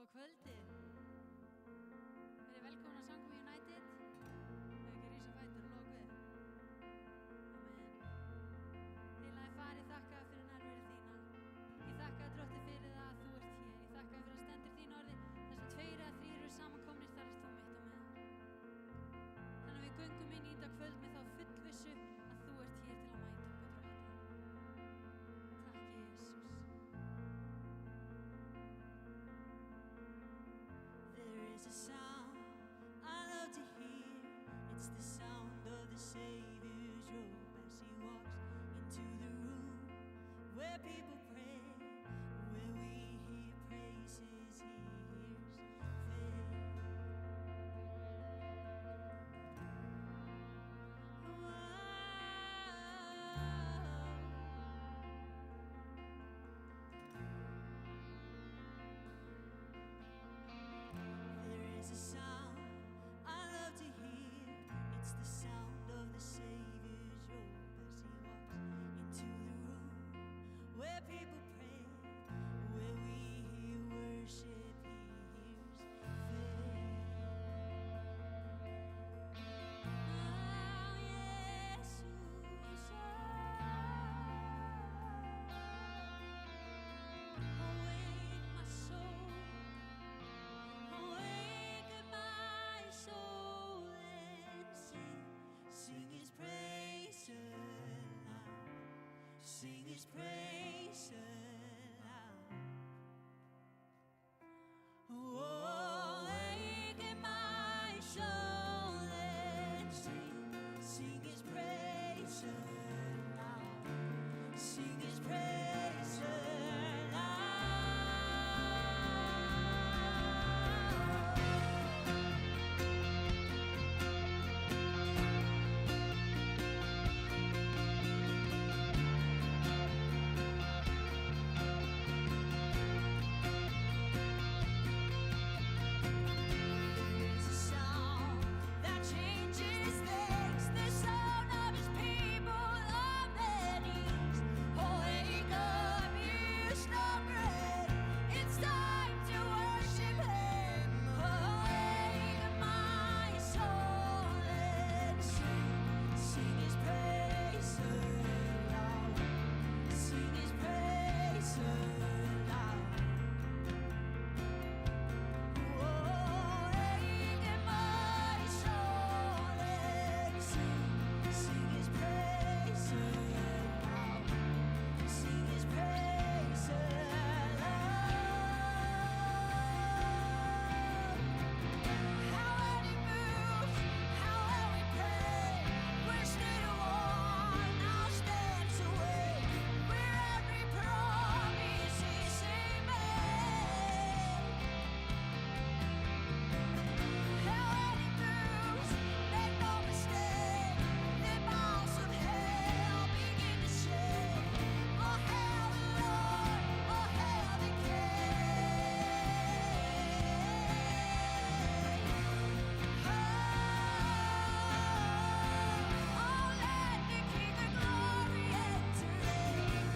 Góða kvöldið. Verið velkomin á Samkomu United. Hefur ekki rísa fætur og loka við. Amen. Heilaði Faðir, ég þakka þér fyrir nærveru þína. Ég þakka þér Drottinn fyrir það að þú ert hér. Ég þakka þér fyrir að stendur þín orði. Þar sem 2 eða 3 eru samankomnir, þar ert þú mitt á meðal. Þannig að við göngum inn í þetta kvöld með þá fullvissu að þú ert hér til að mæta okkur, Drottinn. Takk, Jesús. There is a sound I love to hear. It's the sound of the Savior's robe as he walks into the room where people pray, where we hear praises, he hears faith. There is a sound I love to hear. It's the sound of the Savior's robe as he walks into the room where people pray, where we hear worship, he hears faith. Oh, Jesus, awake my soul. Awaken my soul and sing his praise aloud, sing his praise aloud. Oh, awaken my soul and sing his praise aloud, sing his praise aloud. There's a sound that changes things, the sound of his people on their knees. Oh, wake up, you slumbering, it's time to worship him. Oh, awaken my soul and sing his praise aloud, sing his praise aloud. Oh, awaken my soul and sing his praise aloud, sing his praise aloud. How he moves, how we pray, we're still one, now stands away, where every promise is amen. How he moves, make no mistake, the walls of hell begin to shake. Oh, hail the Lord, oh, hail the Oh, let the King of Glory enter in.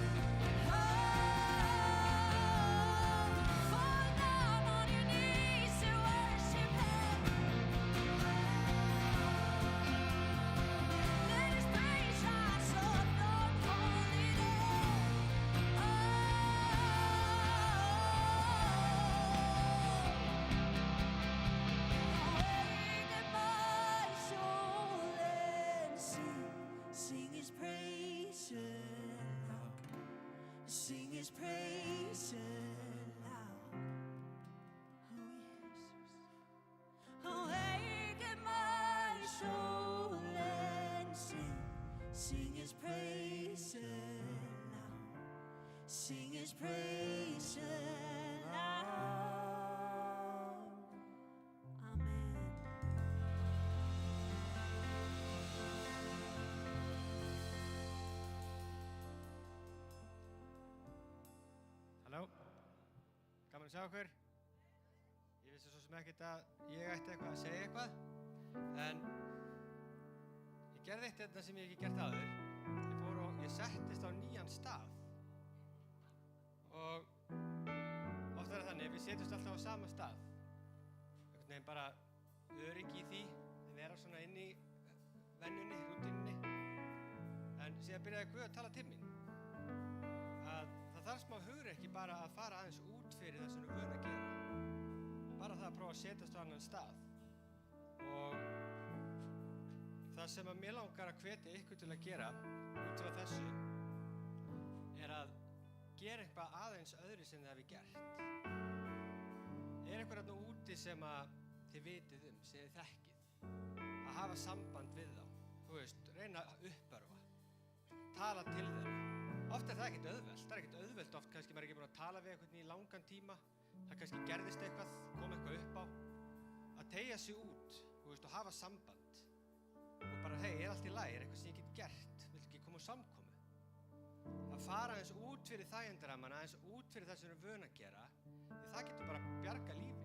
Fall down on your knees and worship him. Let his praise rise up, Lord, holy name. Awaken my soul and sing his praise aloud, sing his praise aloud. Oh, Jesus. Awaken my soul and sing his praise aloud, sing his praise aloud. Amen. Halló, gaman að sjá okkur. Ég vissi svo sem ekkert að ég ætti eitthvað að segja eitthvað, en ég gerði eitt þetta sem ég hef ekki gert áður. Ég settist á nýjan stað og oft er það þannig, við setjumst alltaf á sama stað. Einhvern veginn bara öryggi í því að vera svona inn í venjunni, rútínunni. En síðan byrjaði Guð að tala til mín. Að það þarf smá hugrekki bara að fara aðeins út fyrir það sem við vörum að gera. Bara það að prófa að setjast á annan stað. Og það sem að mér langar að hvetja ykkur til að gera út frá þessu er að gera eitthvað aðeins öðru sem þið hefði gert. Er eitthvað þarna úti sem að þið vitið sem þið þekkið. Að hafa samband við þá. Þú veist, reyna að uppörva. Tala til þeirra. Oft er það ekkert auðvelt. Það er ekkert auðvelt oft, kannski maður er ekki búin að tala við einhvern í langan tíma. Það kannski gerðist eitthvað, kom eitthvað upp á. Að teygja sig út, þú veist, og hafa samband. Og bara, hey, er allt í lagi, er eitthvað sem ég get gert? Viltu ekki koma á samkomu? Að fara aðeins út fyrir þægindaramman, aðeins út fyrir það sem við erum vön að gera, því það getur bara bjarga lífi.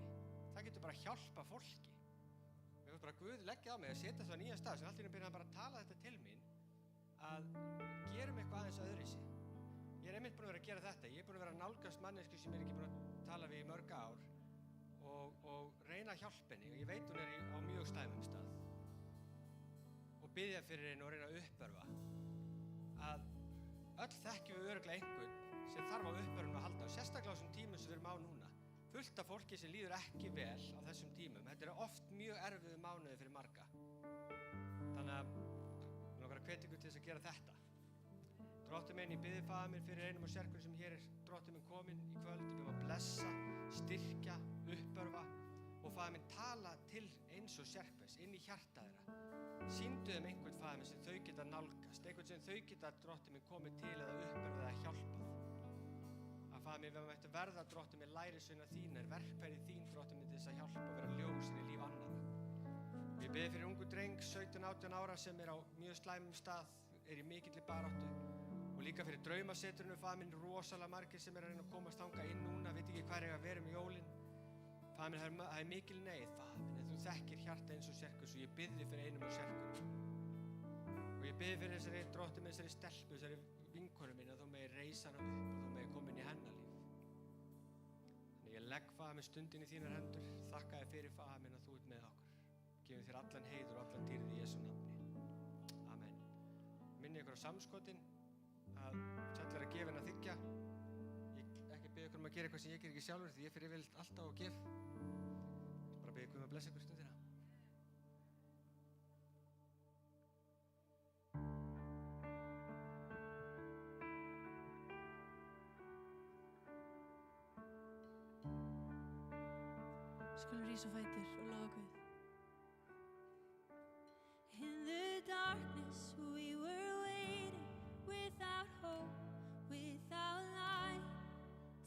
Það getur bara hjálpa fólki. Ég veist bara, Guð leggja á mig að setja það á nýjan stað, sem allt í einu byrjaði bara að tala þetta til mín, að gerum eitthvað aðeins öðruvísi. Ég er einmitt búin að vera að gera þetta. Ég er búin að vera að nálgast mannesku sem ég er ekki búin að tala við í mörg ár og reyna að hjálpa henni. Og ég veit hún er á mjög slæmum stað. Og biðja fyrir henni og reyna að uppörva. Að öll þekkjum við örugglega einhvern sem þarf á uppörvun að halda. Og sérstaklega á þessum tímum sem við erum á núna. Fullt af fólki sem líður ekki vel á þessum tímum. Þetta er oft mjög erfiðu mánuði fyrir marga. Þannig að mér langar að hvetja ykkur til þess að gera þetta. Drottinn minn, ég biðji Faðir minn fyrir einum og sérhverjum sem hér er Drottinn minn kominn í kvöld. Ég bið að blessa, styrkja, uppörva og Faðir minn tala til eins og sérhvers inn í hjarta þeirra. Sýndu þeim einhvern Faðir minn sem þau geta nálgast, einhvern sem þau geta Drottinn minn komið til eða uppörvað eða hjálpað. Að Faðir minn, við mættum verða Drottinn minn lærisveina þínar, verkfæri þín Drottinn minn til þess að hjálpa og vera ljósin í líf annarra. Ég biðji fyrir ungu dreng 17-18 ára sem er á mjög slæmum stað, er í mikilli baráttu. Og líka fyrir draumasetrinu, Faðir minn, rosalega margir sem er að reyna að komast þangað inn núna, veit ekki hvað er að vera með jólin. Faðir minn, það er mikil neyð, Faðir minn, en þú þekkir hjarta eins og sérhvers og ég biðji fyrir einum og sérhverjum. Og ég biðji fyrir þessari Drottinn minn, þessari stelpu, þessari vinkonu minn að þú megi reisa hana upp og þú megi koma inn í hennar líf. Þannig ég legg, Faðir minn, stundin í þínar hendur, þakka þér fyrir, Faðir minn, að þú ert með okkur. Gefum þér allan heiður og allan dýrð í Jesú nafni. Amen. Minni ykkur á samskotin að sæll er að gefa en að þiggja. Ég ekki biðja ykkur að gera eitthvað sem ég ger ekki sjálfur því ég fyrir yfirleitt alltaf og gef. Bara biðja ykkur að blessa ykkur stundina. Skulum rísa á fætur og lofa Guð. In the darkness we were waiting, without hope, without light,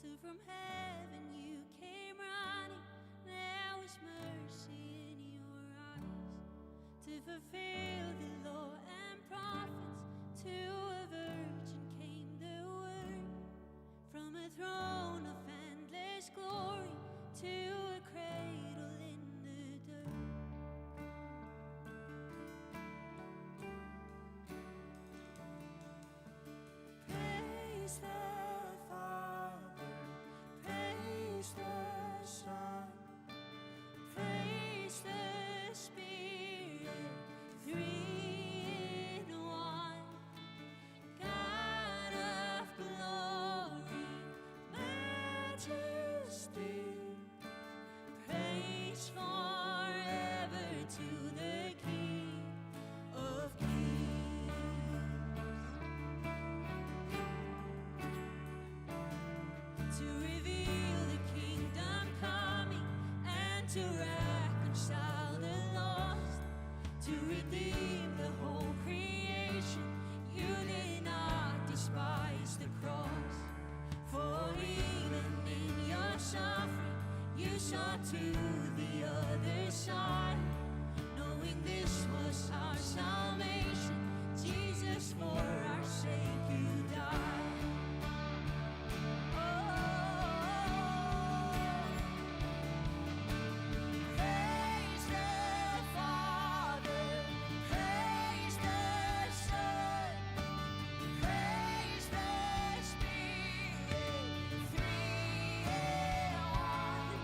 till from heaven you came running. There was mercy in your eyes to fulfill the law and prophets. To a virgin came the word, from a throne of endless glory to a cradle in the dirt. Praise the Father, praise the Son, praise the Spirit, three in one. God of glory, majesty, praise forever to the King of Kings. To reveal the kingdom coming and to reconcile the lost, to redeem the whole creation. You did not despise the cross, for even in your suffering you saw to the other side, knowing this was our salvation. Jesus, for our sake you died. Praise the Father, praise the Son, praise the Spirit, three in one.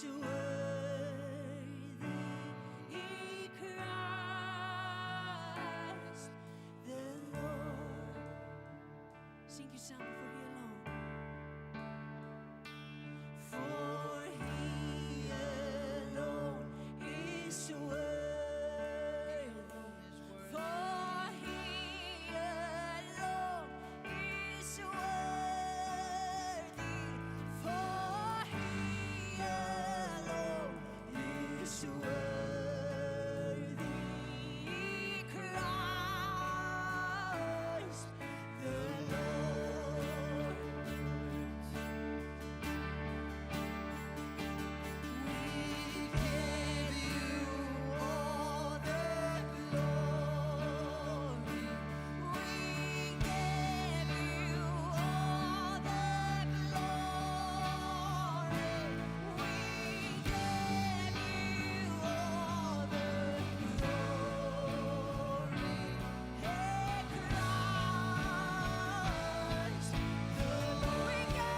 so worthy, Christ the Lord. Sing your song for He alone. For He alone is so worthy. For He alone is so worthy. For He alone is so worthy. Christ the Lord. We give you all the glory. We give you all the glory. We give you all the glory. Hey, Christ the Lord. We go.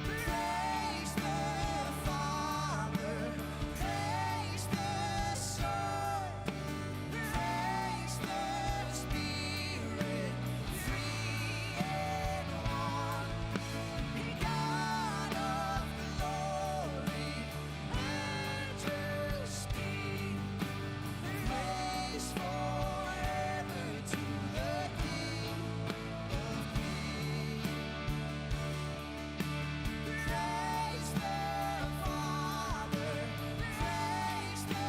Praise the Father, praise the Son, praise the Spirit, three in one. God of glory, majesty, praise forever to the King of Kings. Praise the Father, praise the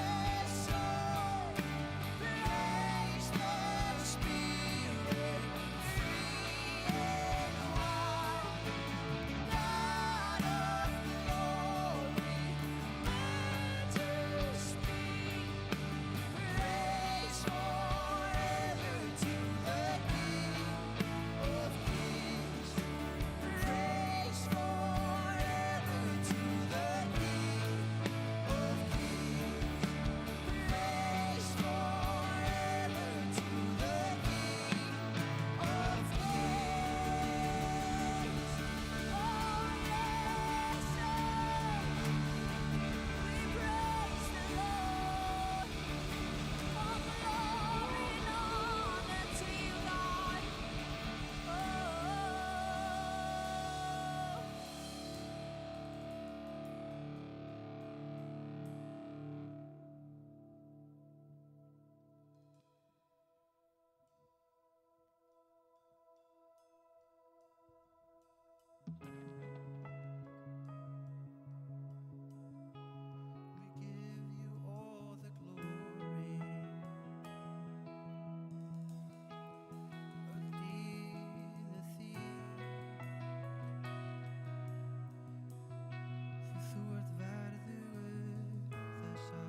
Son, praise the Spirit, three in one. God of glory, majesty, praise forever to the King of Kings. Praise forever to the King of Kings. Praise forever to the King of Kings. Oh yes, we praise the Lord. All glory and honor to you, God. Oh. We give you all the glory. Öll dýrð því þú ert verðugur þessa.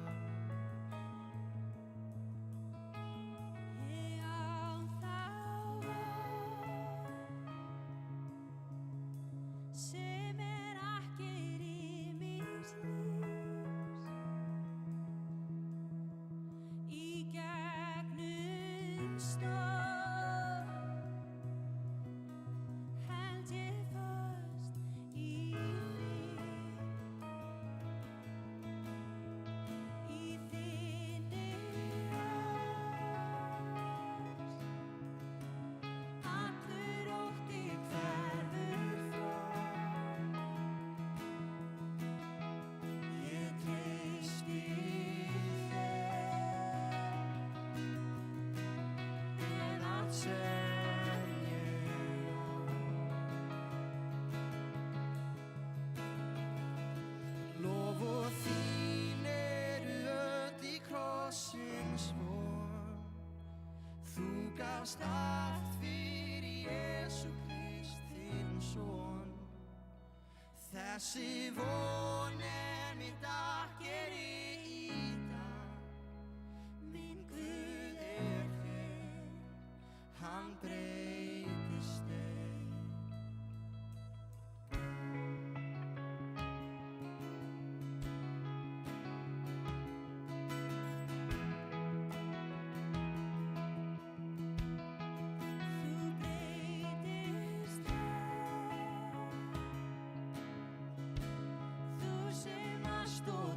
Já, þá sem ekki rýmis lífs í gegnum storm held ég fast í þig, í þinni ást allur ótti hverfur frá. Ég treysti þér með allt sem ég á. Loforð þín eru öll í krossins von. Þú gafst allt fyrir Þessi von mitt akkeri í dag. Minn Guð hér, hann breytist ei. Þú sem varst og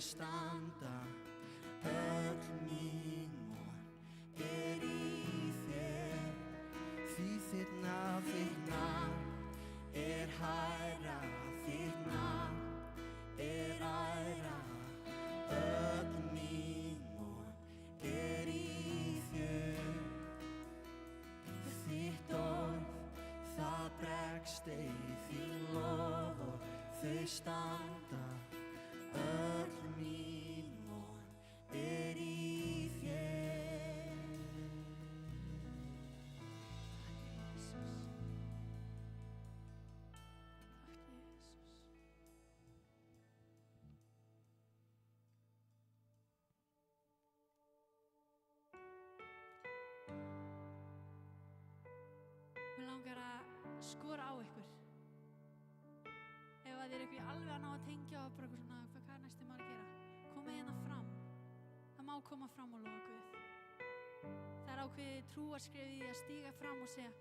standa, öll mín von í þér, því þitt nafn hærra, þitt nafn æra, öll mín von í þér, þitt orð, það bregst ei, þín loforð, þau standa, öll mín von í þér. Mér langar að skora á ykkur. Ef að þið ekki alveg að ná að tengja og bara eitthvað svona, hvað er næstu maður að gera? Komið hérna fram. Það má koma fram og lofa Guð. Það er ákveðið trúarskref í því að stíga fram og segja,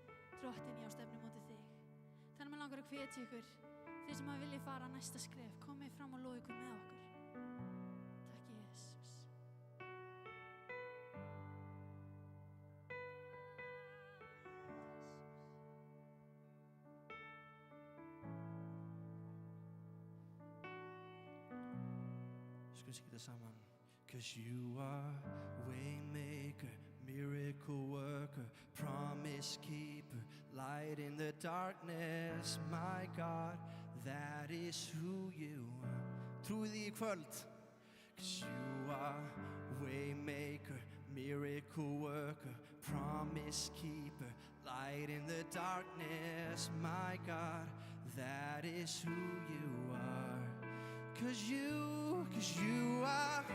Drottinn, ég á stefnu móti þig. Þannig mér langar að hvetja ykkur, þeir sem að vilja fara næsta skref, komið fram og lofa ykkur með okkur. Takk Jesus. Skulum syngja þetta saman. 'Cause you are waymaker, miracle worker, promise keeper, light in the darkness, my God, that is who you are. Trúið því í kvöld. 'Cause you are waymaker, miracle worker, promise keeper, light in the darkness, my God, that is who you are. 'Cause you are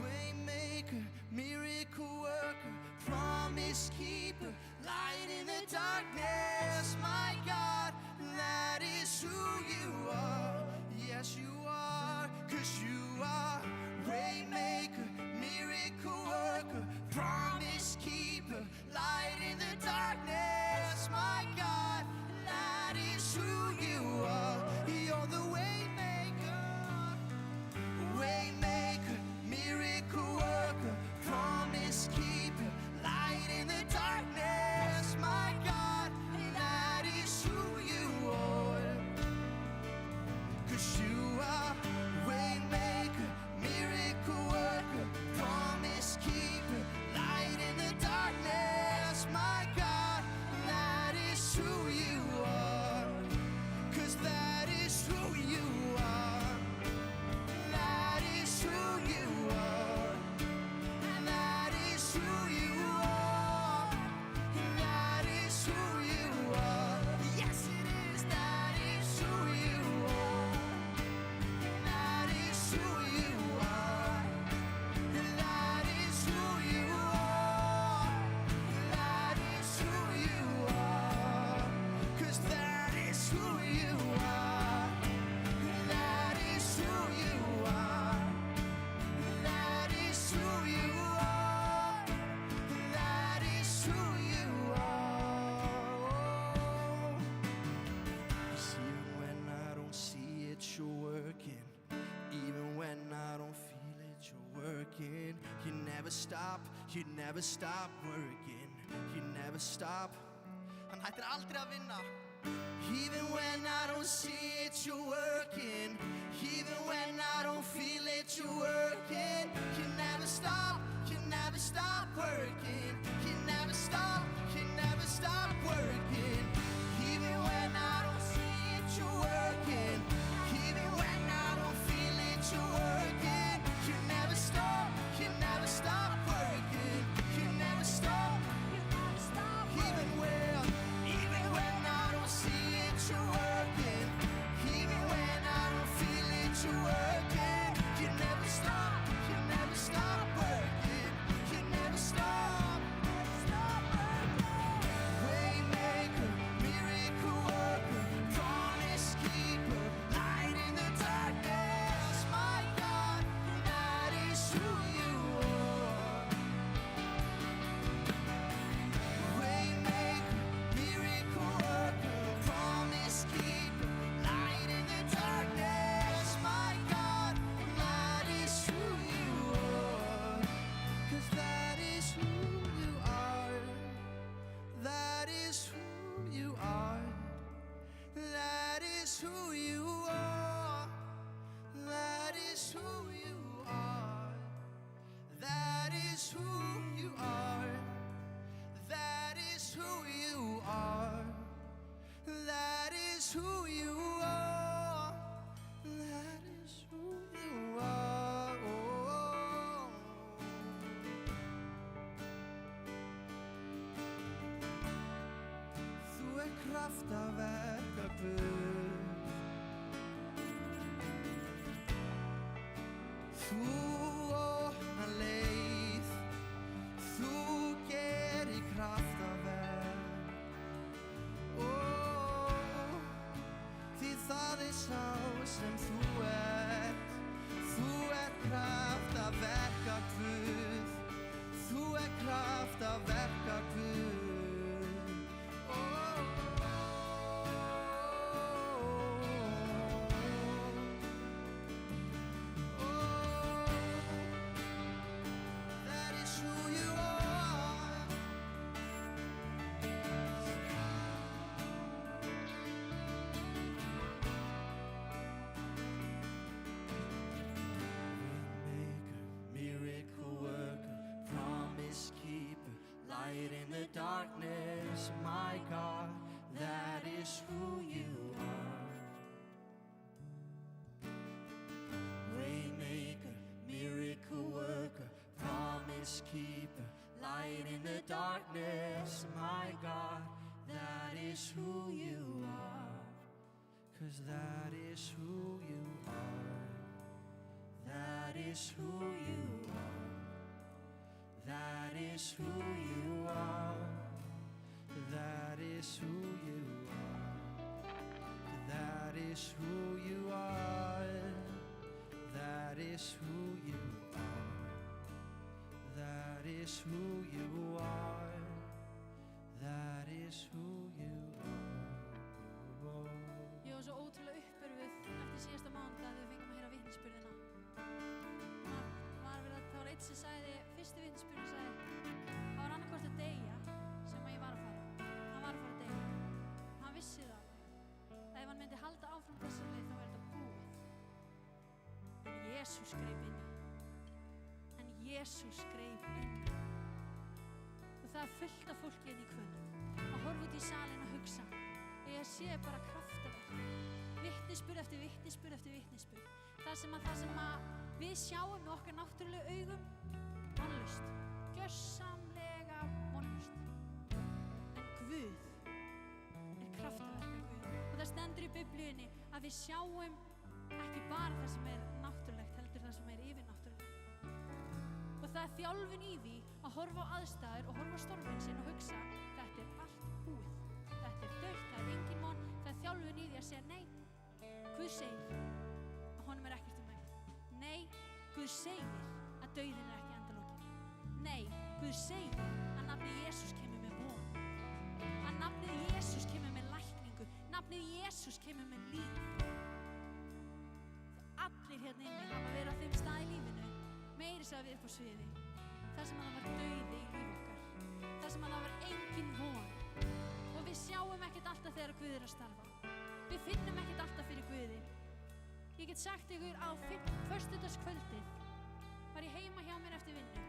waymaker, miracle worker, promise keeper, light in the darkness, my God, that is who you are. Yes, you are. 'Cause you are waymaker, miracle worker, promise keeper, light in the darkness, my God, that is who you are. You're the waymaker, miracle worker, promise keeper, light in the darkness, my God, that is who you are. 'Cause you are waymaker, miracle worker, promise keeper, light in the darkness, my God, that is who you are. 'Cause that is who you are. That is who you are. That is who you are. That is who you are. Yes, it is. That is who you are. That is who you are. That is who you are. That is who you are. 'Cause that is who you are. That is who you are. That is who you are. That is who you are. 'Cause even when I don't see it, you're working. Even when I don't feel it, you're working. You never stop working. You never stop. Hann hættir aldrei að vinna. Even when I don't see it, you're working. Even when I don't feel it, you're working. You never stop working. You never stop working. Even when I don't see it, you're working. Even when I don't feel it, you're working. You never stop working. You never stop. Even when I don't see it, you're working. Even when I don't feel it, you're working. You never stop working. You never stop. Waymaker, miracle worker, promise keeper, light in the darkness, my God, that is who you are. Waymaker, miracle worker, promise keeper, light in the darkness, my God. kraftaverka Guð. Þú opnar leið, þú gerir kraftaverk. Ó, því það sá sem þú ert kraftaverka Guð. Þú kraftaverka Guð. Ó, that is who you are. Miracle worker, promise keeper, light in the darkness, my God, that is who you are. Waymaker, miracle worker, promise keeper, light in the darkness, my God, that is who you are. 'Cause that is who you are. That is who you are. That is who you are. That is who you are. That is who you are. That is who you are. That is who you are. That is who you are. Ég var svo ótrúlega uppörfuð eftir síðasta mánudag þegar við fengum að heyra vitnisburðina. Það var eitt sem sagði, fyrsti vitnisburður sagði, það var annaðhvort að deyja sem að ég var að fara. Hann var að fara að deyja. Hann vissi það alveg. Ef hann myndi halda áfram þessu leið þá þetta búið. En Jesús greip inn í. En Jesús greip inn í. Og það fullt af fólki inn í kvöld að horfa út í salinn að hugsa. Ég sé bara kraftaverk. Vitnisburð eftir vitnisburð eftir vitnisburð. Það sem að við sjáum með okkar náttúrulegu augum vonlaust, gjörsamlega vonlaust. En Guð kraftaverka Guð. Og það stendur í Biblíunni að við sjáum ekki bara það sem náttúrulegt, heldur það sem yfirnáttúrulegt. Og það þjálfun í því að horfa á aðstæður og horfa á storminn sinn og hugsa, þetta allt búið. Þetta dautt, það engin von. Það þjálfun í því að segja nei. Guð segir að honum ekkert mælt. Nei, Guð segir að dauðinn ekki endalokinn. Nei, Guð segir að nafnið Jesús kemur með von. Að nafnið Jesús kemur með lækningu. Nafnið Jesús kemur með líf. Allir hérna inni hafa verið á þeim stað í lífinu, meiri segja við upp á sviði, þar sem það var dauði í líf okkar. Þar sem það var engin von. Og við sjáum ekkert alltaf þegar Guð að starfa. Við finnum ekkert alltaf fyrir Guði. Ég get sagt ykkur á föstudagskvöldið var ég heima hjá mér eftir vinnu.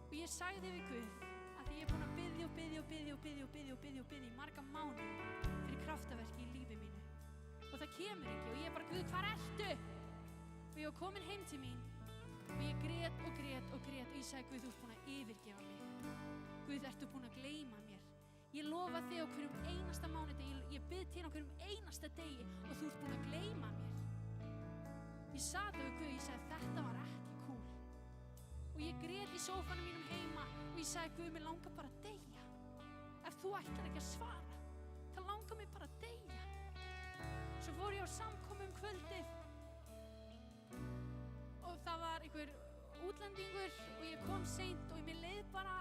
Og ég sagði við Guð að því ég búin að biðja í marga mánuði fyrir kraftaverki í lífi mínu. Og það kemur ekki og ég bara, Guð, hvar ertu? Og ég var komin heim til mín og ég grét og ég sagði, Guð, þú ert búin að yfirgefa mig. Guð, ertu búin að gleyma mér. Ég lofa þig á hverjum einasta mánudegi, ég bið til á hverjum einasta degi og þú ert búin að gleyma mér. Ég sat við Guð og ég sagði, þetta var ekki cool. Og ég grét í sófanum mínum heima og ég sagði, Guð, mér langar bara að deyja. Ef þú ætlar ekki að svara, þá langar mér bara að deyja. Svo fór ég á samkomu kvöldið og það var einhver útlendingur og ég kom seint og mér leið bara,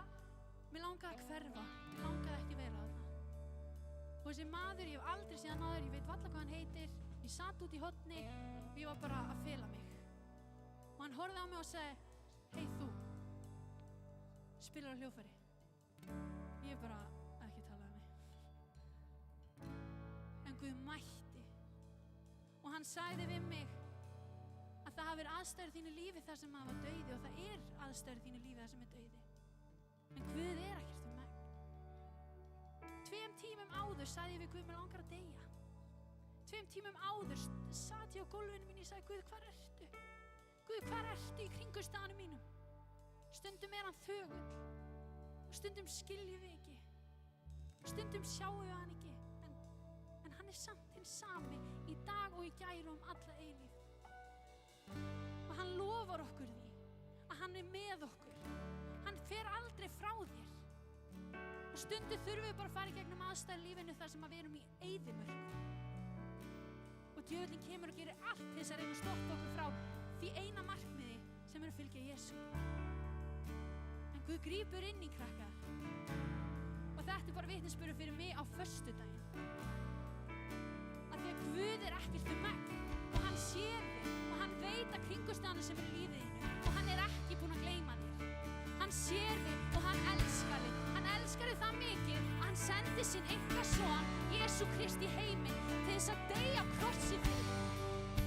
mér langaði að hverfa, mér langaði ekki að vera þarna. Og þessi maður, ég hef aldrei séð hann áður, ég veit varla hvað hann heitir, ég satt út í horni og ég var bara að fela mig. Og hann horfði á mig og sagði, hei þú, spilar á hljóðfæri? Ég bara ekki talaði mig. En Guð mætti og hann sagði við mig að það hafi verið aðstæður þínu lífi þar sem það var dauði og það aðstæður þínu lífi þar sem dauði. En Guð ekkert um megn. 2 tímum áður sagði ég við Guð, mér langar að deyja. 2 tímum áður sat ég á gólfinu mínu og ég sagði, Guð, hvar ertu? Guð, hvar ertu í kringumstæðunum mínum? Stundum hann þögull og stundum skiljum við ekki. Stundum sjáum við hann ekki, en hann samt hinn sami í dag og í gær og alla eilífð. Og hann lofar okkur því að hann með okkur. Hann fer aldrei frá þér. Og stundum þurfum við bara að fara í gegnum aðstæður lífinu þar sem við erum í eyðimörk. Og djöfullinn kemur og gerir allt til þess að reyna að stoppa okkur frá því eina markmiði sem að fylgja Jesú. En Guð grípur inn í, krakkar. Og þetta bara vitnisburður fyrir mig á föstudaginn. Að því að Guð ekkert megn og hann sér þig og hann veit að kringumstæðurnar sem eru í lífið þínu og hann ekki búinn að gleyma þér. Hann sér þig og hann elskar þig. Hann elskar þig það mikið að hann sendi sinn einkason, Jesú Krist, í heiminn til þess að deyja á krossi fyrir þig.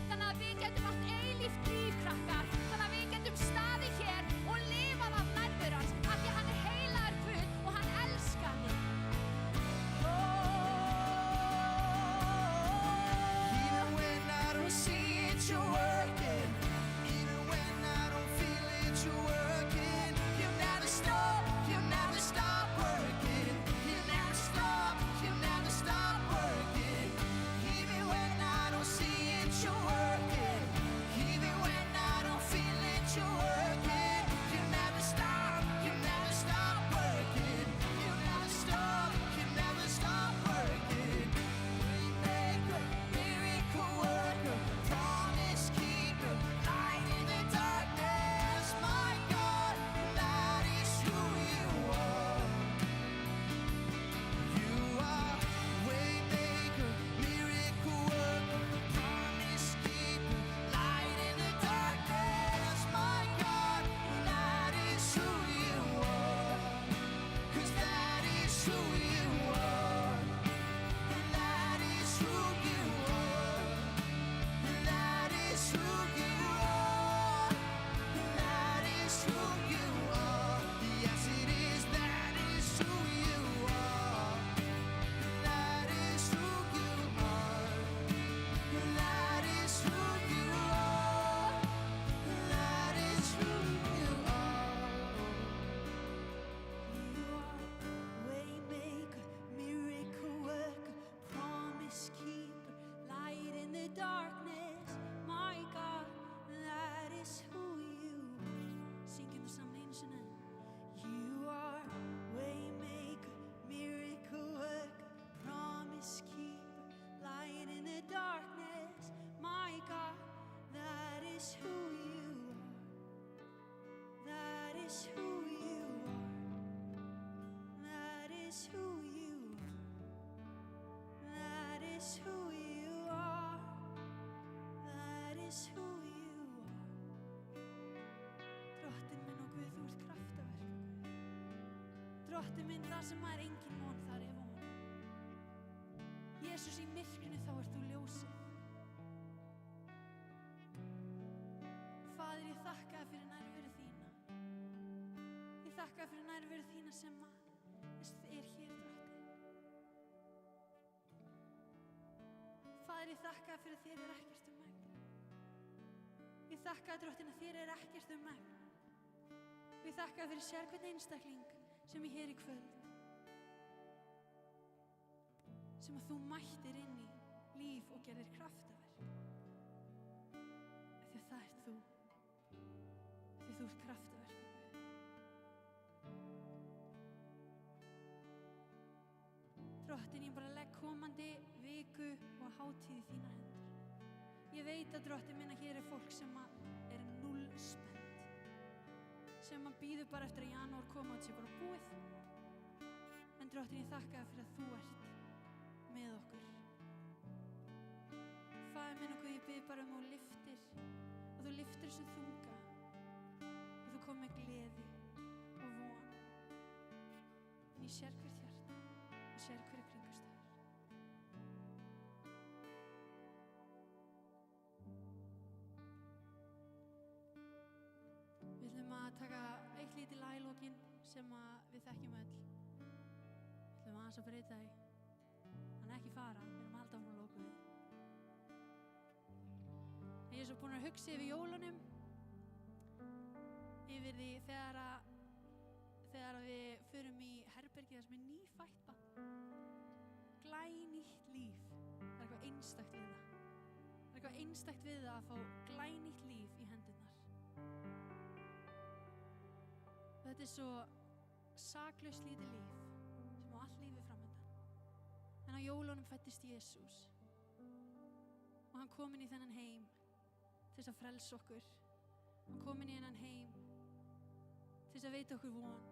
Þannig að við getum átt eilíft líf, krakkar. Þannig að við getum staðið hér og lifað af nærveru hans, af því að hann heilagur Guð og hann elskar þig. Even when I don't see it, you're working. Even when I don't feel it, you're working. You never stop working. You never stop working. Even when I don't see it, you're working. Even when I don't feel it, you're working. You never stop working. You never stop working. Waymaker, miracle worker, promise keeper, light in the darkness, my God, that is who you are. You are waymaker, miracle worker, promise keeper, light in the darkness, my God, that is who you are. 'Cause that is who you are. And that is who you are. And that is who you are. And that is who you are. Yes, it is. That is who you are. And that is who you are. And that is who you are. And that is who you are. You are waymaker, miracle worker, promise keeper, light in the darkness, my God, that is who you are. Syngjum það saman einu sinni. You are waymaker, miracle worker, promise keeper, light in the darkness, my God, that is who you are. That is who you are. That is who you are. That is who you are. That is who you are. Drottinn minn og Guð, þú ert kraftaverk. Drottinn minn, þar sem er engin von, þar er von. Jesús, í myrkrinu þá ert þú ljósið. Faðir, ég þakka þér fyrir nærveru þína. Ég þakka þér fyrir nærveru þína sem er hér, Drottinn. Faðir, ég þakka þér fyrir þér ekkert megn. Ég þakka þér, Drottinn, að þér ekkert megn. Og ég þakka þér fyrir sérhvern einstakling sem er hér í kvöld. Sem að þú mættir inn í líf og gerðir kraftaverk. Því að það ert þú. Því þú ert kraftaverk. Drottinn, ég bara legg komandi viku og hátíð í þínar hendur. Ég veit að Drottinn minn að hér er fólk sem er null spennt. Sem bíður bara eftir að janúar koma og þetta sé bara búið. En Drottinn, ég þakka þér fyrir að þú ert með okkur. Faðir minn og Guð, ég bið bara þú lyftir og þú lyftir þessu þunga og þú kom með gleði og von inn í sérhvert hjarta og sérhverju kringumstæður. Við ætlum að taka eitt lítið lag í lokin sem við þekkjum öll. Við ætlum aðeins að breyta því. Þannig ekki fara, við erum alltaf frá lokuði. Ég er svo búin að hugsa yfir jólunum, yfir því þegar við förum í herbergið sem er nýfætt barn. glænýtt líf. Það er eitthvað einstakt við það. Það er eitthvað einstakt við það að fá glænýtt líf í hendurnar. Þetta er svo saklaust lítið líf sem á allt lífið framöndan. En á jólunum fæddist Jesús og hann kom inn í þennan heim til þess að frelsa okkur. Hann kom inn í þennan heim til þess að veita okkur von.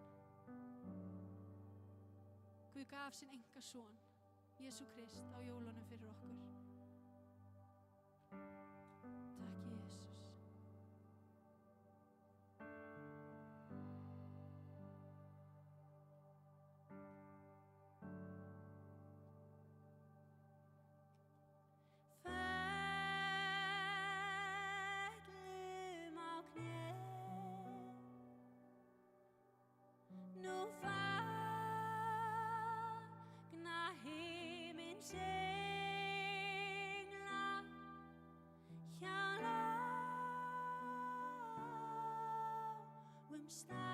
Guð gaf sinn einkason, Jesú Krist, á jólunum fyrir okkur. Takk, Jesús. Staðli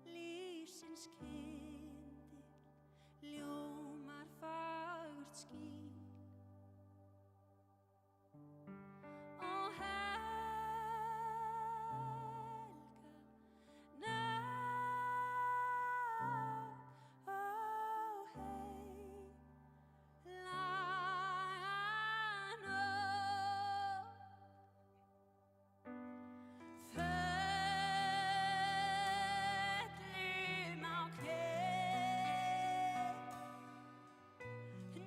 lífsins kyndil, ljómar fagurt skín. Og helga nótt, ó heilaga nótt. Föllum á kné,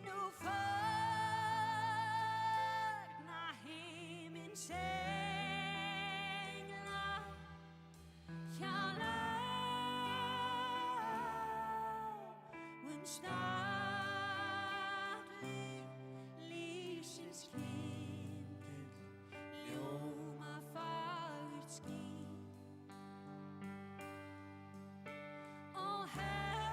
nú fagna himins englar, hjá lágum staðli lífsins kyndil, ljóma fagurt skín. Og helga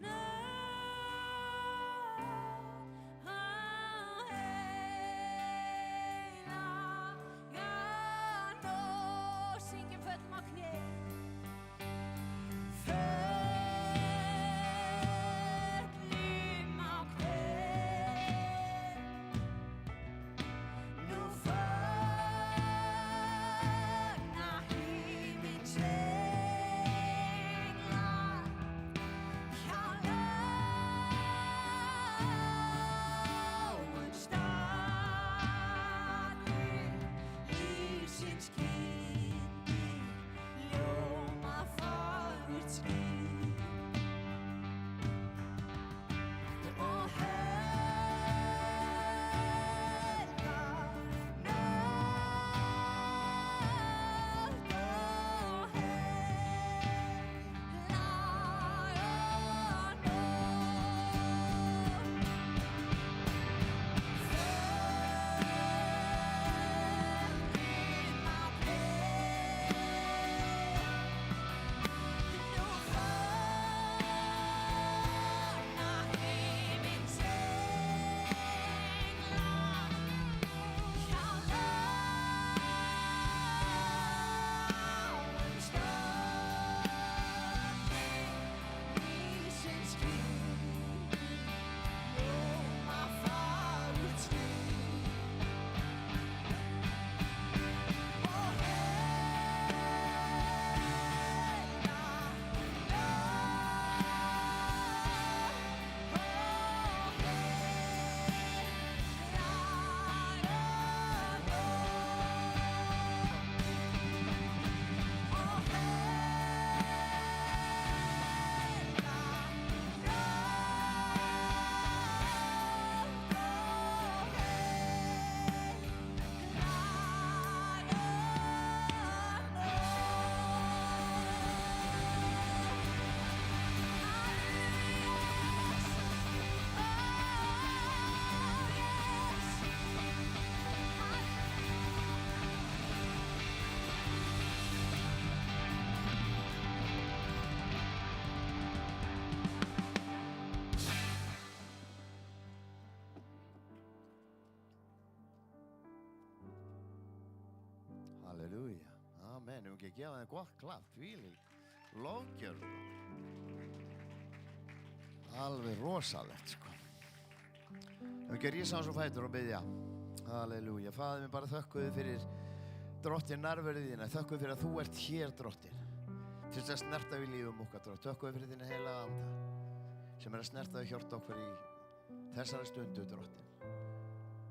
nótt, ó heilaga nótt. Syngjum föllum á kné. Föllum á kné, nú fagna himins englar, hjá lágum staðli lífsins kyndil, ljóma fagurt skín. Og helga nótt, ó Halleluja. Amen. Við ekki að gefa þeim gott klapp, þvílík Lofgjörð. Alveg rosalegt, sko. Ef ekki að rísa hans og fætur og biðja. Halleluja. Faðir minn, bara þökkuðu fyrir Drottin nærveru þína. Þökkuðu fyrir að þú ert hér, Drottin. Til þess að snerta við lífum okkar, Drottin. Þökkuðu fyrir þína heilaga anda sem að snerta við hjort okkar í þessari stundu, Drottin.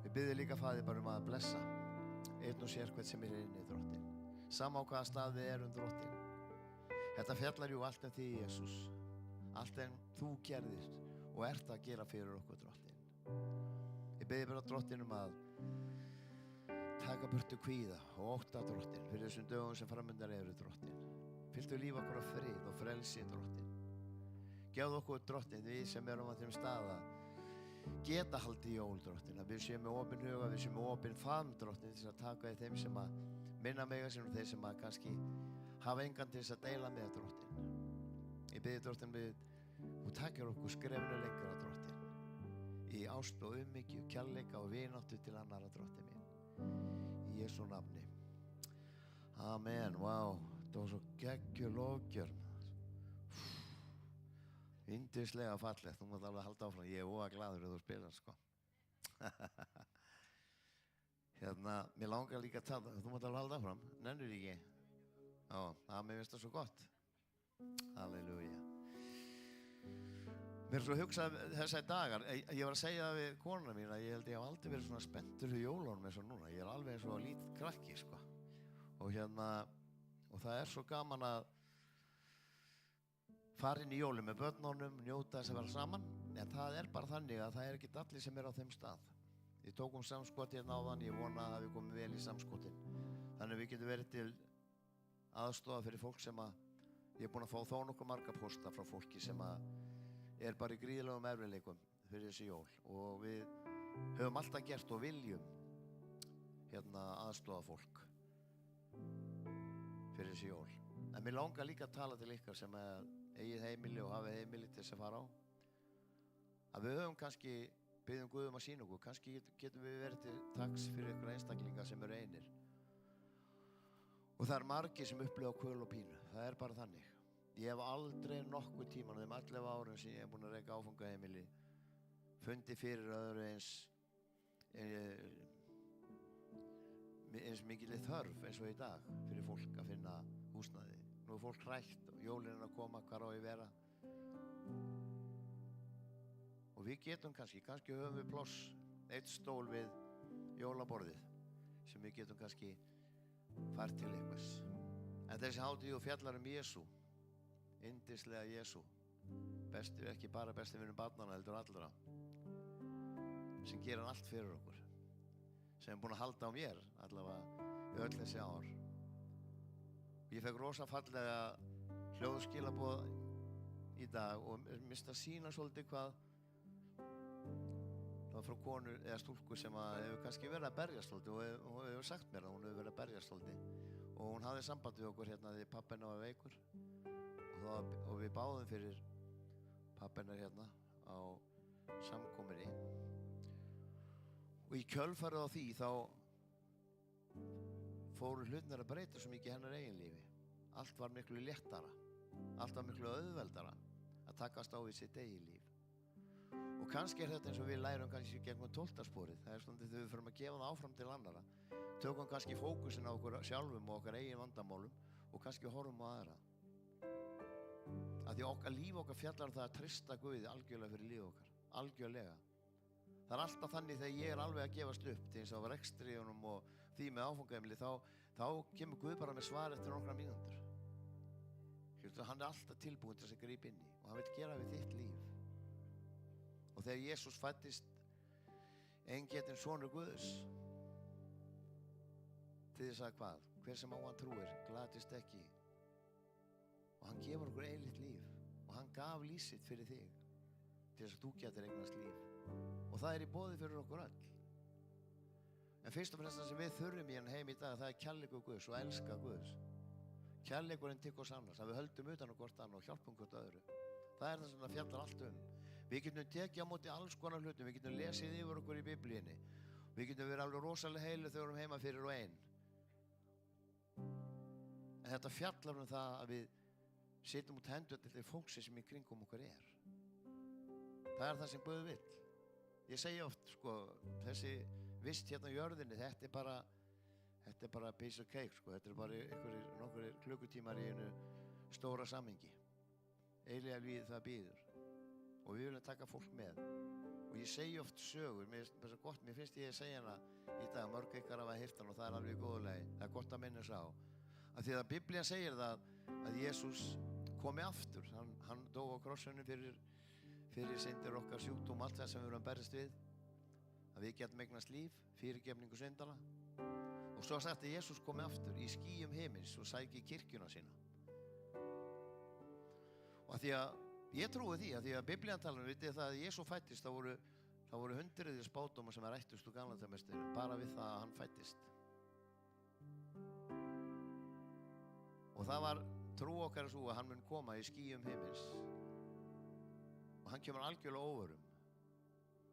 Við biðjum líka, Faðir, bara að blessa einn og sér hvern sem inni, Drottin. Sama á hvaða stað við erum, Drottin. Þetta fjallar jú allt því, Jesús. Allt þú gerðir og ert að gera fyrir okkur, Drottin. Ég biðji bara Drottin að taka burtu kvíða og ótta, Drottin, fyrir þessum dögum sem framundar eru, Drottin. Fylltu líf okkur af frið og frelsi, Drottin. Gefðu okkur, Drottin, við sem erum á þeim stað að geta haldið jól, Drottin, að við séum með opinn huga, við séum með opinn faðm, Drottin, til að taka í þeim sem að minna mega sín og þeir sem að kannski hafa engan til þess að deila með, Drottin. Ég biðji, Drottin, þú takir okkur skrefinu lengra, Drottin, í ást og umhyggju, kærleika og vináttu til annarra, Drottin minn. Í Jesú nafni. Amen. Vá, það var svo geggjur lofgjörn. Yndislega fallegt. Þú mátt alveg halda áfram. Ég er óa glaður að þú spilar, sko. Mér langar líka að tala. Þú mátt alveg halda áfram. Nennir ekki? Já, mér finnst það svo gott. Halleluja. Mér er svo hugsað þessari dagar. Ég var að segja það við konuna mín að ég held ég hef aldrei verið svona spenntur fyrir jólunum eins og núna. Ég er alveg eins og lítill krakki, sko. Og það er svo gaman að fara inn í jólum með börnunum, njóta þess að vera saman. En það er bara þannig að það er ekki allir sem er á þeim stað. Við tókum samskot hérna áðan, ég vona að við komum vel í samskotin. Þannig við getum verið til aðstoða fyrir fólk sem að ég er búinn að fá þó nokkuð marga pósta frá fólki sem að er bara í gríðlegum erfiðleikum fyrir þessi jól og við höfum alltaf gert og viljum aðstoða fólk fyrir þessi jól. En mér langar líka að tala til ykkar sem eigið heimili og hafið heimili til þess að fara á. Að við höfum kannski biðjum Guð að sýna okkur, kannski getum við verið til taks fyrir ykkur einstaklinga sem eru einir. Og það er margir sem upplifa kvöl og pínu, það er bara þannig. Ég hef aldrei nokkuð tíman, þeim 11 árum sem ég hef búinn að reka áfangaheimili, fundið fyrir öðru eins mikilli þörf eins og í dag fyrir fólk að finna húsnæði. Nú er fólk hrætt og jólin að koma, hvar á ég vera. Og við getum kannski höfum við pláss, eitt stól við jólaborðið sem við getum kannski fært til einhvers. En þessi hátíð fjallar Jesú. Yndislega Jesú, ekki bara besti vinur barnanna heldur allra, sem gerir hann allt fyrir okkur, sem er búinn að halda á mér allavega í öll þessi ár. Ég fekk rosa fallega hljóðskilaboð í dag og mista sýna svolítið hvað það var frá konu eða stúlku sem hefur kannski verið að berjast svolítið og hefur sagt mér að hún hefur verið að berjast svolítið og hún hafði samband við okkur því pabbi hennar var veikur. Og við báðum fyrir pabbennar á samkominni og í kjölfarið á því þá fóru hlutirnir að breyta svo mikið í hennar eigin lífi. Allt var miklu léttara, allt var miklu auðveldara að takast á við sitt eigin líf. Og kannski er þetta eins og við lærum kannski gegnum 12. sporið. Það er stundið þegar við förum að gefa það áfram til annara. Tökum kannski fókusin á okkur sjálfum og okkar eigin vandamálum og kannski horfum á aðra. Að því okkar líf okkar fjallar það að treysta Guði algjörlega fyrir líf okkar, algjörlega. Það er alltaf þannig þegar ég er alveg að gefast upp til eins og á rekstriðunum og því með áfangaheimili þá kemur Guð bara með svar eftir nokkra mínútur. Hann er alltaf tilbúinn til þess að grípa inn í og hann vil gera við þitt líf. Og þegar Jesús fæddist eingetinn sonur Guðs til þess að hvað? Hver sem á hann trúir glatist ekki. Og hann gefur okkur eilíft líf og hann gaf líf sitt fyrir þig til þess að þú getur eignast líf og það er í boði fyrir okkur öll. En fyrst og fremst það sem við þurfum í hann heim í dag það er kærleikur Guðs og elska Guðs. Kærleikurinn til hvers annars, að við höldum utan á hvort annað og hjálpum hvort öðru. Það er það sem það fjallar allt Við getum tekið á móti alls konar hlutum, við getum lesið yfir okkur í Biblíunni. Við getum verið alveg rosalega heilu þegar við erum heima fyrir og einn. En þetta fjallar það að við setjum út hendur til fólksins sem í kringum okkur það það sem Guð vill. Ég segi oft, sko, þessi vist hérna á jörðinni, þetta er bara piece of cake, sko, þetta er bara nokkrir klukkutímar í einu stóra samhengi. Eilífa lífið það býður og við viljum taka fólk með. Og ég segi oft sögur, mér finnst ég að segja hana í dag, mörg ykkar hafa heyrt hana og það alveg góðulegi, það gott að minna á. Af því að Biblían segir það að Jesús komi aftur, hann dó á krossunum fyrir syndir okkar, sjúkdóm, allt það sem við erum að berjast við, að við getum eignast líf, fyrirgefningu syndana. Og svo sagt að Jesús komi aftur í skýjum himins og sæki kirkjuna sína. Og að því að ég trúi því, að því að Biblían talar vitið það að Jesús fættist, þá voru hundruðir spádóma sem rættust úr Gamla testamentinu bara við það að hann fættist. Og það var trú okkar svo að hann mun koma í skýjum himins. Og hann kemur algjörlega óvörum.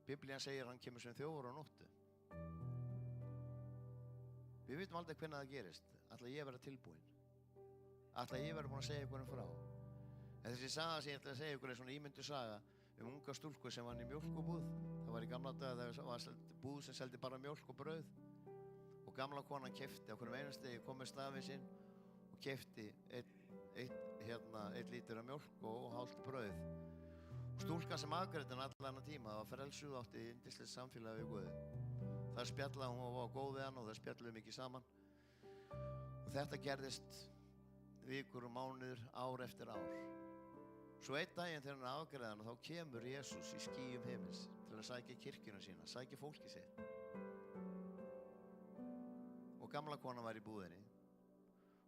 Biblían segir hann kemur sem þjófur á nóttu. Við vitum aldrei hvernig það gerist. Ætla ég vera tilbúinn. Ætla ég vera búinn að segja ykkur frá. En þessi saga sem ég ætla að segja ykkur er svona ímyndu saga unga stúlku sem var í mjólkubúð. Það var í gamla daga, það var búð sem seldi bara mjólk og brauð. Og gamla konan keypti á hverjum einastegi, kom með stafinn sinn og keypti einn lítur af mjólk og hálft brauð. Stúlkan sem afgreiddi hann allan þennan tíma, það var frelsuð, átti yndislegt samfélag við Guð. Það spjallaði, hún var góð við hann og það spjalluðu mikið saman. Og þetta gerðist vikur og mánuður, ár eftir ár. Svo einn daginn þegar hann afgreiddi hann, þá kemur Jesús í skýjum himins til að sækja kirkjuna sína, sækja fólkið sitt. Og gamla konan var í búðinni.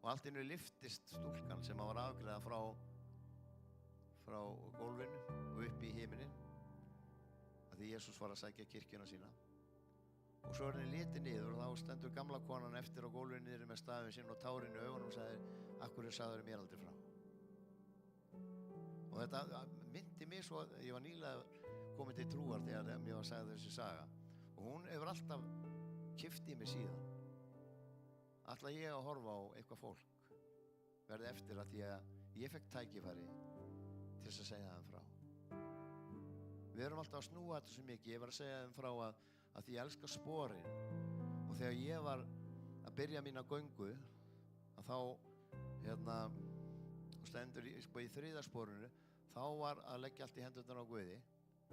Og allt í einu lyftist stúlkan sem var afgreiða frá gólfinu og upp í himinin að því Jesús var að sækja kirkjuna sína. Og svo henni litið niður og þá stendur gamla konan eftir á gólfinu niður með stafinn sinn og tárin í augunum og sagði, af hverju sagðirðu mér aldrei frá? Og þetta myndi mig svo að ég var nýlega komið til trúar þegar mér var sagði þessi saga. Og hún hefur alltaf kippt í mig síðan. Ætla ég að horfa á eitthvað fólk verði eftir að því að ég fekk tækifæri til þess að segja þeim frá. Við erum alltaf að snúa þetta svo mikið. Ég var að segja þeim frá að því ég elska sporin. Og þegar ég var að byrja mína göngu að þá og stendur í 3. sporinu, þá var að leggja allt í hendurnar á Guði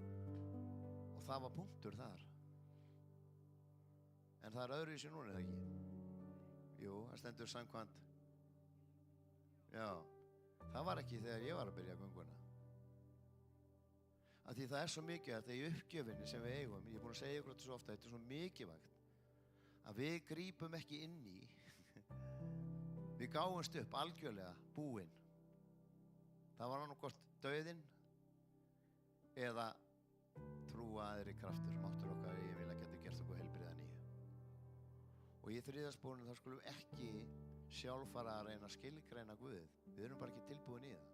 og það var punktur þar. En það öðruvísi núna, eða ekki? Jú, það stendur samkvæmt. Já, það var ekki þegar ég var að byrja gönguna. Af því það er svo mikið, þetta í uppgjöfinni sem við eigum, ég er búinn að segja ykkur þetta svo ofta, þetta er svo mikilvægt að við grípum ekki inn í, við gáumst upp algjörlega búinn. Það var annað dauðinn eða trúa aðri kraftur, máttur okkar ég vil að geta gert okkur heilbrigða nýju. Og í 3. sporinu þá skulum við ekki sjálf fara að reyna að skilgreina Guð. Við erum bara ekki tilbúin í það.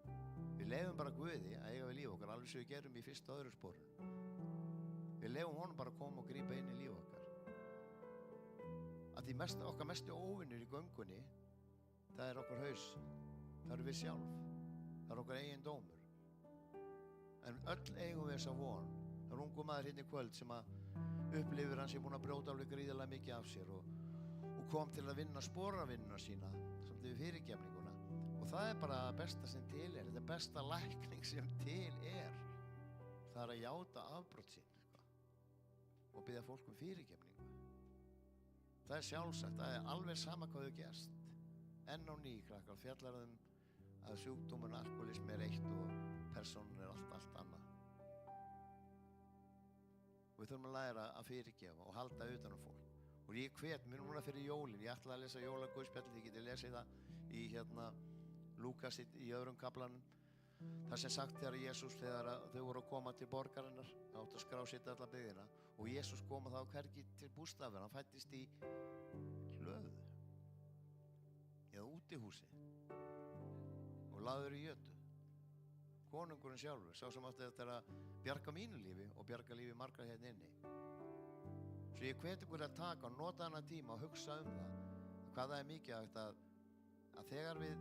Við leyfum bara Guði að eiga við líf okkar, alveg sem við gerum í 1. og 2. sporinu. Við leyfum honum bara að koma og grípa inn í líf okkar. Að því okkar mestu óvinnur í göngunni, það er okkar haus. Það eru við sjálf. Það er okkar eigin dómur. En öll eigum við þessa von. Það er ungu maður hérna í kvöld sem að upplifir hans er búinn að brjóta alveg gríðarlega mikið af sér og kom til að vinna sporavinnuna sína samt við fyrirgefninguna. Og það er bara það besta sem til er. Þetta er besta lækning sem til er. Það er að játa afbrot sín og biðja fólk fyrirgefningu. Það er sjálfsagt. Það er alveg sama hvað þau gerst. Enn á ný, krakkar, fjallar að sjúkdómur alkoholismi er eitt og persónun er allt annað. Og við þurfum að læra að fyrirgefa og halda utan um fólk. Og ég hvet mér núna fyrir jólin, ég ætla að lesa jólaguðspjallið, þið getið lesið það í Lúkas í 2. kaflanum. Það sem sagt þegar Jesús, þegar þau voru að koma til borgarinnar, það átti að skrásita alla byggðina og Jesús kom þá hvergi til bústafur, hann fæddist í hlöðu eða útihúsi og lagður í jötu. Konungurinn sjálfur, sá sem átti þetta að bjarga mínu lífi og bjarga lífi margra hérna inni. Svo ég hvet ykkur að taka og nota hana tíma og hugsa um það, hvað það er mikið að þegar við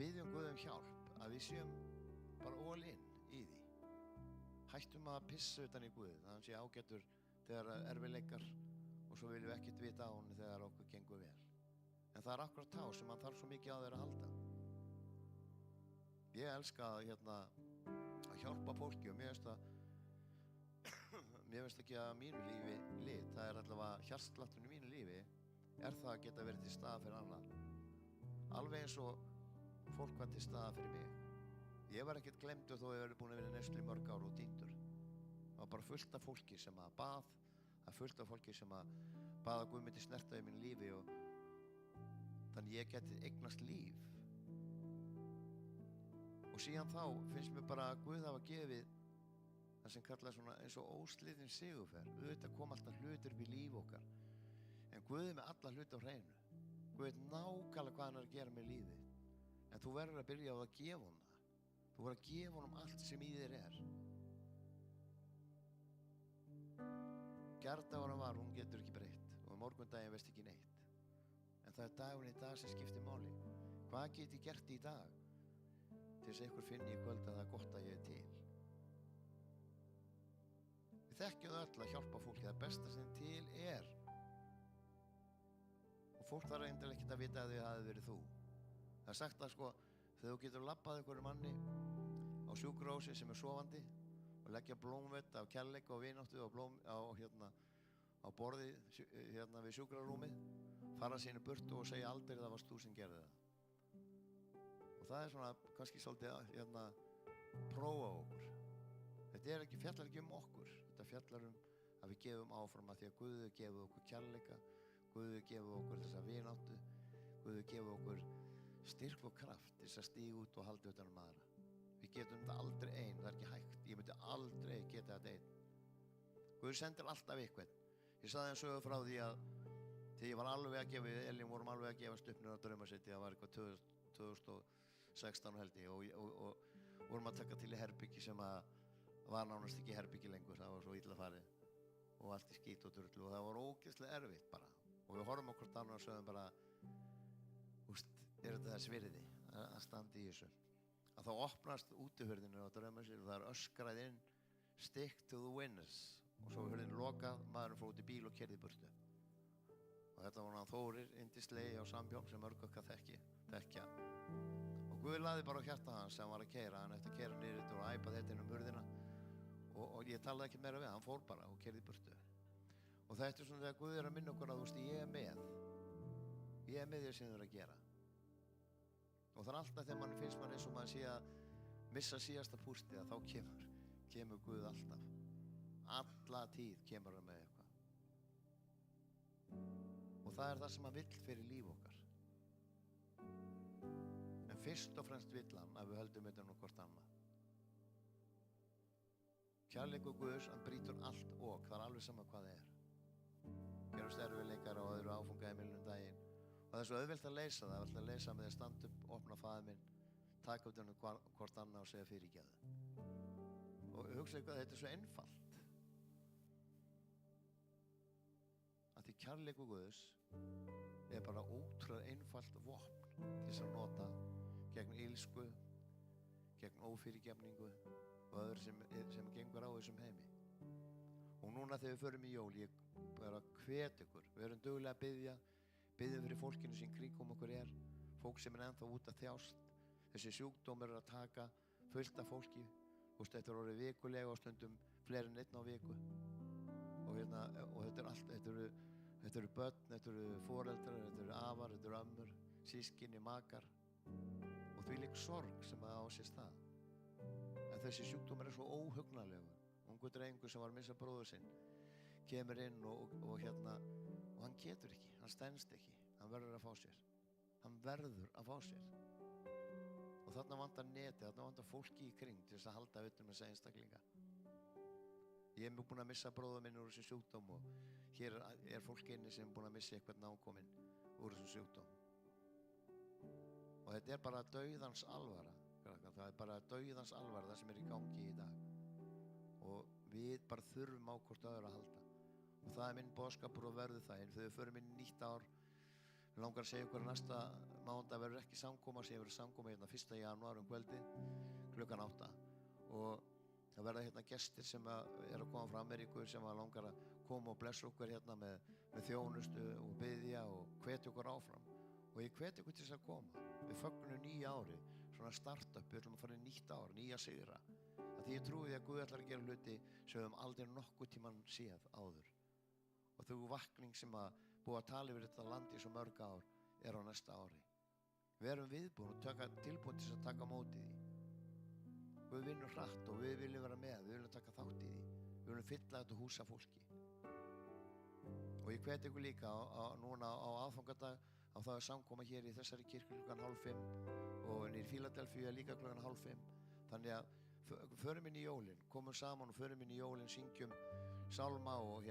biðjum Guð um hjálp, að við séum bara all in í því. Hættum að pissa utan í Guð, að hann sé ágætur þegar erfiðleikar og svo viljum við ekkert vita á hann þegar okkur gengur vel. En það akkurat þá sem hann þarf svo mikið á þeir að halda. Ég elska að hjálpa fólki og mér finnst ekki að mínu lífi lit, það allavega hjartslátturinn í mínu lífi það að geta verið til staðar fyrir annan. Alveg eins og fólk var til staðar fyrir mig. Ég var ekkert glemdur þó ég verið búin að vera í neyslu í mörg ár og týndur. Það var bara fullt af fólki sem að bað, það fullt af fólki sem að bað að Guð myndi snerta í mínu lífi og þannig ég geti eignast líf. Og síðan þá finnst mér bara að Guð hafa gefið það sem kallað svona eins og óslitin sigurferð. Auðvitað kom alltaf hlutur upp í líf okkar. En Guð með alla hluti á hreinu. Guð veit nákvæmlega hvað hann að gera með lífið. En þú verður að byrja á að gefa honum það. Þú verður að gefa honum allt sem í þér Gærdagurinn var, hún getur ekki breytt. Og morgundaginn veist ekki neitt. En það dagurinn í dag sem skiptir máli. Hvað get ég gert í dag? Til þess að ykkur finni í kvöld að það gott að ég til. Við þekkjum öll að hjálpa fólki, það besta sem til og fólk þarf reyndar ekkert að vita að þau hafi verið þú. Það sagt að þegar þú getur labbað einhverjum manni á sjúkrahúsi sem sofandi og leggja blómvett af kærleika og vináttu á borði við sjúkrarúmið, fara sínu burtu og segja aldrei það varst þú sem gerði það. Og það svona kannski svolítið prófa okkur. Þetta fjallar ekki okkur, þetta fjallar að við gefum áfram að því að Guð gefur okkur kærleika, Guð gefur okkur þessa vináttu, Guð gefur okkur styrk og kraft til þess að stíga út og halda utan aðra. Við getum þetta aldrei ein, það ekki hægt, ég myndi aldrei geta þetta ein. Guð sendir alltaf eitthvað. Ég sagði hann sögu frá því að þegar ég var alveg að gefa, Elín vorum alveg að gefast upp á Draumasetti, það var eitthvað 2016 held ég og vorum að taka til í herbyggi sem að var nánast ekki herbyggi lengur, það var svo illa farið og allt í skít og drullu og það var ógeðslega erfitt bara og við horfum okkur annar og sögum bara þetta þess virði að standa í þessu að þá opnast útihurðinu á Draumasetti og það öskrað inn stick to the winners og svo hurðin lokað, maðurinn fór út í bíl og keyrði í burtu og þetta var hann Þórir yndislegi á Sambjörn sem mörg okkar þekkja og Guð lagði bara á hjarta hans sem var að keyra, hann eftir að keyra niður þetta og æpa þetta inn hurðina og ég talaði ekki meira við, hann fór bara og keyrði í burtu og þetta svona þegar Guð að minna okkur að ég er með þér sem þau að gera og það alltaf þegar mann finnst mann eins og maður sé að missa síðasta pústið að þá kemur Guð alltaf alla tíð kemur hann með eitthvað og það það sem hann vill fyrir líf okkar en fyrst og fremst vill hann að við höldum utan hvort annað kærleikur Guðs, hann brýtur allt og það alveg sama hvað það gerast erfiðleikar á öðru áfangaheimilinu daginn og það svo auðvelt að leysa það er alltaf að leysa með því að standa upp, opna faðir minn taka utan hvort annað og segja fyrirgefðu og hugsa eitthvað, þetta svo einfalt að því kærleikur Guðs bara ótrúlega einfalt vopn til þess að nota gegn illsku, gegn ófyrirgefningu og öðru sem gengur á þessum heimi. Og núna þegar við förum í jól, ég bara hvet ykkur, við erum duglega að biðja fyrir fólkinu sem kringum okkur fólk sem ennþá út að þjást, þessi sjúkdómur að taka fullt af fólki, þetta orðið vikulega og stundum fleiri en einn á viku. Og þetta allt, þetta eru börn, þetta eru foreldrar, þetta eru afar, þetta eru ömmur, sískinni, makar og þvílík sorg sem á sér stað. En þessi sjúkdómur svo óhugnanlegur. Ungur drengur sem var að missa bróður sinn kemur inn og hann getur ekki, hann stenst ekki, hann verður að fá sér. Og þarna vantar neti, þarna vantar fólki í kring til þess að halda utan með þessi einstaklinga. Ég búinn að missa bróður minn úr þessu sjúkdóm og hér fólk inni sem búinn að missa eitthvað nákominn úr þessu sjúkdóm. Og þetta bara dauðans alvara. Það bara dauðans alvara það sem í gangi í dag og við bara þurfum á hvort öðru að halda og það minn boðskapur og verður það þegar við förum inn í nýtt ár Mér langar að segja ykkur að næsta mánudag verður ekki samkoma, sem verður samkoma hérna 1. janúar kvöldi klukkan 8 og það verða hérna gestir sem er að koma frá Ameríku sem langar að koma og blessa okkur hérna með þjónustu og biðja og hvetja okkur áfram og ég hvetja ykkur til þess að koma. Við fögnum nýja ári, svona startup, við ætlum að fara í nýtt ár, nýja sigra. Því ég trúi því að Guð ætlar að gera hluti sem við höfum aldrei nokkuð tímann séð áður. Og þú vakning sem að búa að tala yfir þetta land í svo mörg ár er á næsta ári. Við erum viðbúin og tilbúin til að taka á móti því. Guð vinnur hratt og við viljum vera með, við viljum taka þátt í því. Við viljum fylla þetta hús af fólki. Og ég hvet ykkur líka núna á aðfangadag að það er samkoma hér í þessari kirkju klukkan 4:30 og nýr Fíladelfíu líka klukkan 4:30. Þannig að förum inn í jólin, komum saman og förum inn í jólin, syngjum sálma og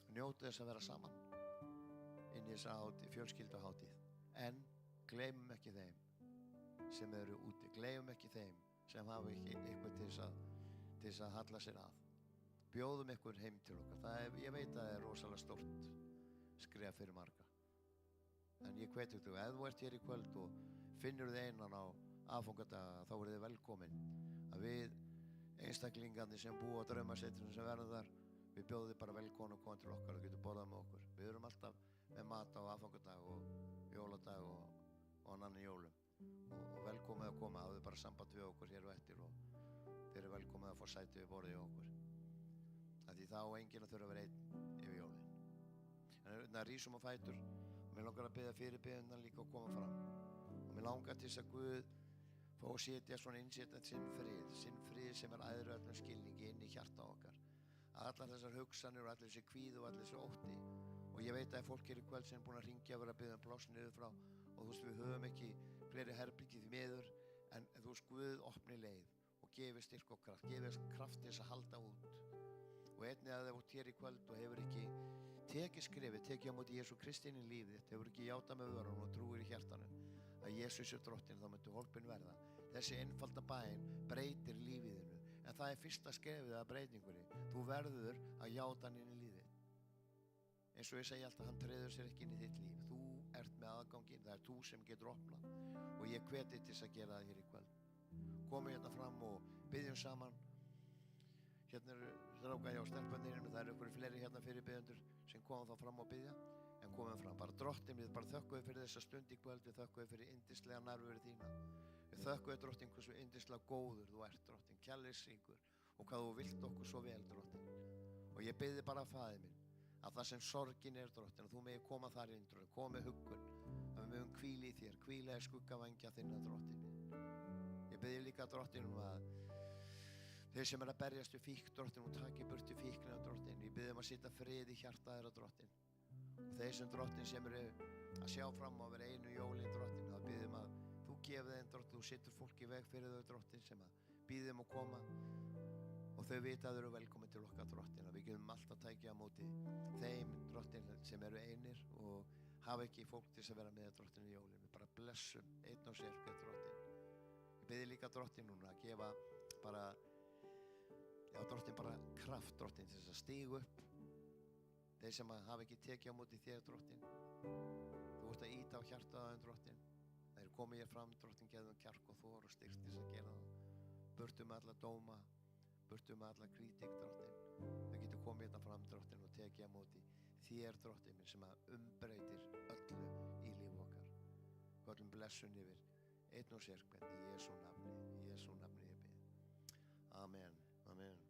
njótu þess að vera saman inn í þessa fjölskylduhátíð. En gleymum ekki þeim sem eru úti, gleymum ekki þeim sem hafa ekki eitthvað til þess að halla sér að. Bjóðum ykkur heim til okkar. Ég veit að það er rosalega stórt skref fyrir marga. En ég hvet ykkur, ef þú ert hér í kvöld og finnur þið einan á aðfangadag, þá verið þið velkomin. Að við einstaklingarnir sem búa á draumasetrinu sem verðum þar, við bjóðum þið bara velkomin og koma til okkar og getur borðað með okkur. Við erum alltaf með mat á aðfangadag og jóladag og annan jólum. Og velkomið að koma, hafðu bara samband við okkur hér og eftir og þeir eru velkomið að fá sæti við borðið okkur. Því þá enginn að þurfa að vera einn yfir jólin. En það rísum á fætur og mér langar að biðja fyrirbiðunar líka að koma fram. Og mér langar til þess að Guð fá að setja svona innsetja sinn frið sem er æðri öllum skilningi inn í hjarta okkar. Allar þessar hugsanir og allir þessi kvíð og allir þessi ótti. Og ég veit að fólk í kvöld sem er búin að ringja að vera að biðja pláss niður frá og þú veist við höfum ekki fleiri herbergi því miður en þú veist Guð opni leið og gefi styrk og kraft, gefi kraft til þess að halda út. Og einnig að það út hér í kvöld og hefur ekki tekið skrefið, tekið á móti Jesú Kristi inn í lífið þitt, hefur ekki játað með vörunum og trúir í hjartanum að Jesús er drottinn, þá myndu hólpin verða. Þessi einfalda bæn breytir lífið þínu, en það er fyrsta skrefið að breytingunni. Þú verður að játa hann inn í lífið. Eins og ég segi alltaf, hann treður sér ekki inn í þitt líf. Þú ert með aðganginn, það er þú sem getur opnað og ég hveti til þess að gera það hér í kvöld. Komum hérna fram og biðjum saman. Hérna eru stráka hjá stelpunir og það eru ykkur fleiri hérna fyrirbiðjendur sem koma þá fram og biðja, en komum fram. Bara drottinn, við bara þökkum fyrir þessa stund í kvöld, við þökkum fyrir yndislega nærveru þína. Við þökkum drottinn hversu yndislega góður þú ert, drottinn, kærleiksríkur og hvað þú vilt okkur svo vel, drottinn. Og ég biði bara Faðir minn að það sem sorgin er, drottinn, að þú megi koma þar inn, drottinn, koma með huggun, að við mögum hvíla í þér, hvíla í skuggavængja þinna, drottinn minn. Ég biði líka drottinn að þeir sem er að berjast við fíkn, drottinn, og taki burtu fíknina, drottinn. Ég biði að setja frið í hjarta þeirra, drottinn. Og þeir sem, drottinn, sem eru að sjá fram á að vera einu jólin, drottinn, þá biðum að þú gefið þeim, drottinn, þú setur fólk í veg fyrir þau, drottinn, sem að biðum að koma og þau vita að þau eru velkomin til okkar, drottinn, og við getum alltaf tækið á móti þeim, drottinn, sem eru einir og hafa ekki fólk til að vera með, drottinn, í jólin. Við bara blessum einn og sér, drottinn. Ég biði líka, drottinn, núna að gefa bara drottinn, bara kraft, drottinn, til þess að stíga upp. Þeir sem hafa ekki tekið á móti þér, drottinn. Þú ert að íta á hjartaðaðum, drottinn. Þeir komið hér fram, drottinn, geðum kjark og þor og styrk til þess að gera það. Burtu með alla dóma, burtu með alla kritík, drottinn. Þau getur komið hérna fram, drottinn, og tekið á móti þér, drottinn minn, sem að umbreytir öllu í líf okkar. Öllum blessun yfir einn og sérkvenn í Jesú nafni ég bið. Amen. Amen.